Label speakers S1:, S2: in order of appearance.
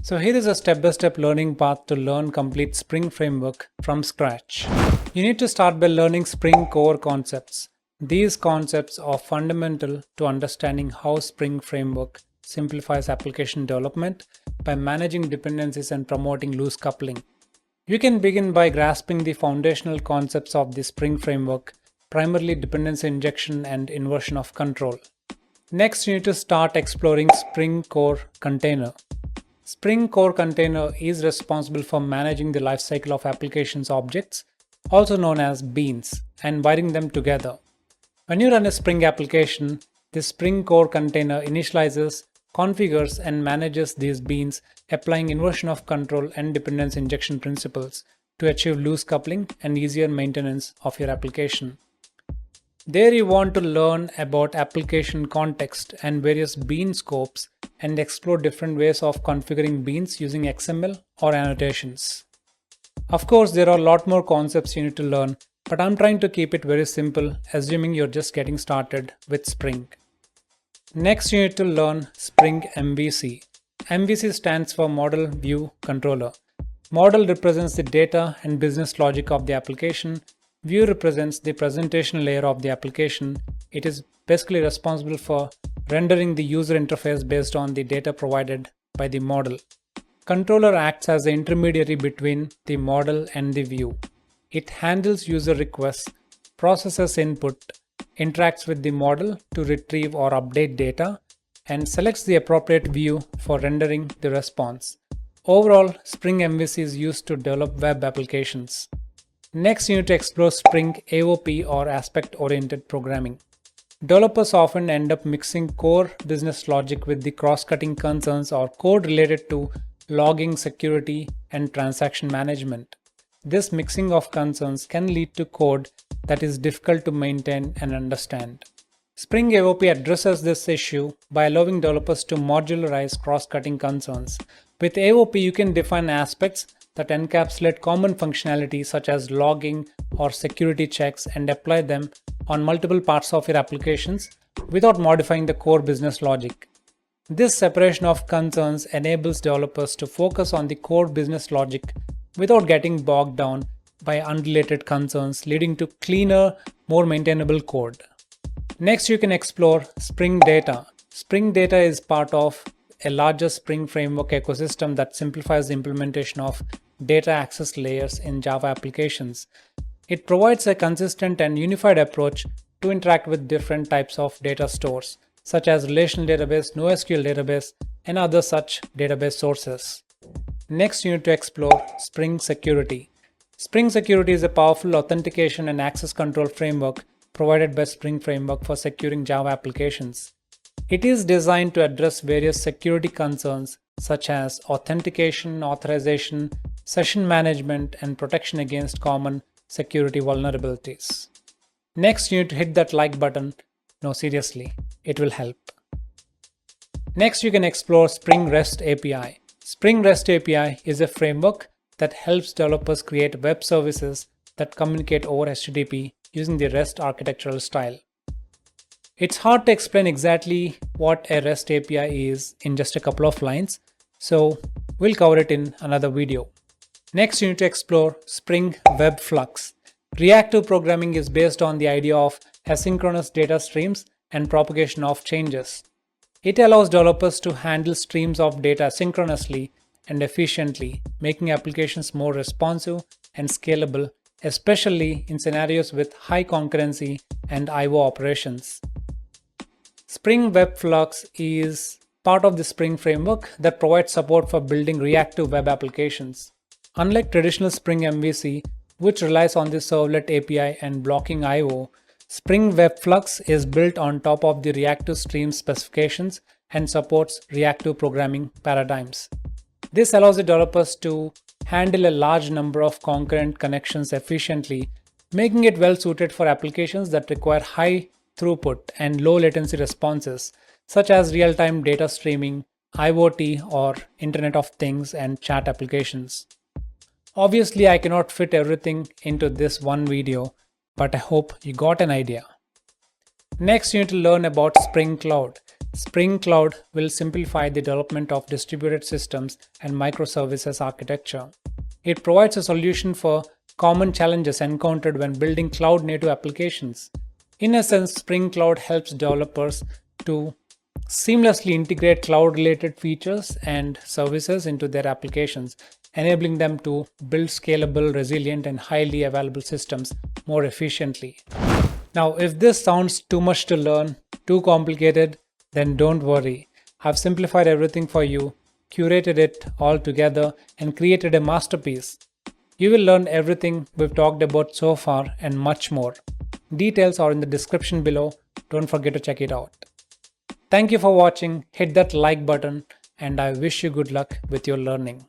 S1: So here is a step-by-step learning path to learn complete Spring framework from scratch. You need to start by learning Spring core concepts. These concepts are fundamental to understanding how Spring framework simplifies application development by managing dependencies and promoting loose coupling. You can begin by grasping the foundational concepts of the Spring framework, primarily dependency injection and inversion of control. Next, you need to start exploring Spring Core Container. Spring Core Container is responsible for managing the lifecycle of applications objects, also known as beans, and wiring them together. When you run a Spring application, the Spring Core Container initializes, configures, and manages these beans, applying inversion of control and dependency injection principles to achieve loose coupling and easier maintenance of your application. There you want to learn about application context and various bean scopes and explore different ways of configuring beans using XML or annotations. Of course, there are a lot more concepts you need to learn, but I'm trying to keep it very simple, assuming you're just getting started with Spring. Next, you need to learn Spring MVC. MVC stands for Model View Controller. Model represents the data and business logic of the application. View represents the presentation layer of the application. It is basically responsible for rendering the user interface based on the data provided by the model. Controller acts as the intermediary between the model and the view. It handles user requests, processes input, interacts with the model to retrieve or update data, and selects the appropriate view for rendering the response. Overall, Spring MVC is used to develop web applications. Next, you need to explore Spring AOP or aspect-oriented programming. Developers often end up mixing core business logic with the cross-cutting concerns or code related to logging, security, and transaction management. This mixing of concerns can lead to code that is difficult to maintain and understand. Spring AOP addresses this issue by allowing developers to modularize cross-cutting concerns. With AOP, you can define aspects that encapsulate common functionality such as logging or security checks and apply them on multiple parts of your applications without modifying the core business logic. This separation of concerns enables developers to focus on the core business logic without getting bogged down by unrelated concerns, leading to cleaner, more maintainable code. Next, you can explore Spring Data. Spring Data is part of a larger Spring framework ecosystem that simplifies the implementation of data access layers in Java applications. It provides a consistent and unified approach to interact with different types of data stores, such as relational database, NoSQL database, and other such database sources. Next, you need to explore Spring Security. Spring Security is a powerful authentication and access control framework provided by Spring Framework for securing Java applications. It is designed to address various security concerns such as authentication, authorization, session management, and protection against common security vulnerabilities. Next, you need to hit that like button. No, seriously, it will help. Next, you can explore Spring REST API. Spring REST API is a framework that helps developers create web services that communicate over HTTP using the REST architectural style. It's hard to explain exactly what a REST API is in just a couple of lines, so we'll cover it in another video. Next, you need to explore Spring WebFlux. Reactive programming is based on the idea of asynchronous data streams and propagation of changes. It allows developers to handle streams of data synchronously and efficiently, making applications more responsive and scalable, especially in scenarios with high concurrency and I/O operations. Spring WebFlux is part of the Spring framework that provides support for building reactive web applications. Unlike traditional Spring MVC, which relies on the servlet API and blocking I/O, Spring WebFlux is built on top of the reactive stream specifications and supports reactive programming paradigms. This allows the developers to handle a large number of concurrent connections efficiently, making it well suited for applications that require high throughput and low latency responses, such as real-time data streaming, IoT or Internet of Things, and chat applications. Obviously, I cannot fit everything into this one video, but I hope you got an idea. Next, you need to learn about Spring Cloud. Spring Cloud will simplify the development of distributed systems and microservices architecture. It provides a solution for common challenges encountered when building cloud-native applications. In essence, Spring Cloud helps developers to seamlessly integrate cloud-related features and services into their applications, enabling them to build scalable, resilient, and highly available systems more efficiently. Now, if this sounds too much to learn, too complicated, then don't worry. I've simplified everything for you, curated it all together, and created a masterpiece. You will learn everything we've talked about so far and much more. Details are in the description below. Don't forget to check it out. Thank you for watching. Hit that like button, and I wish you good luck with your learning.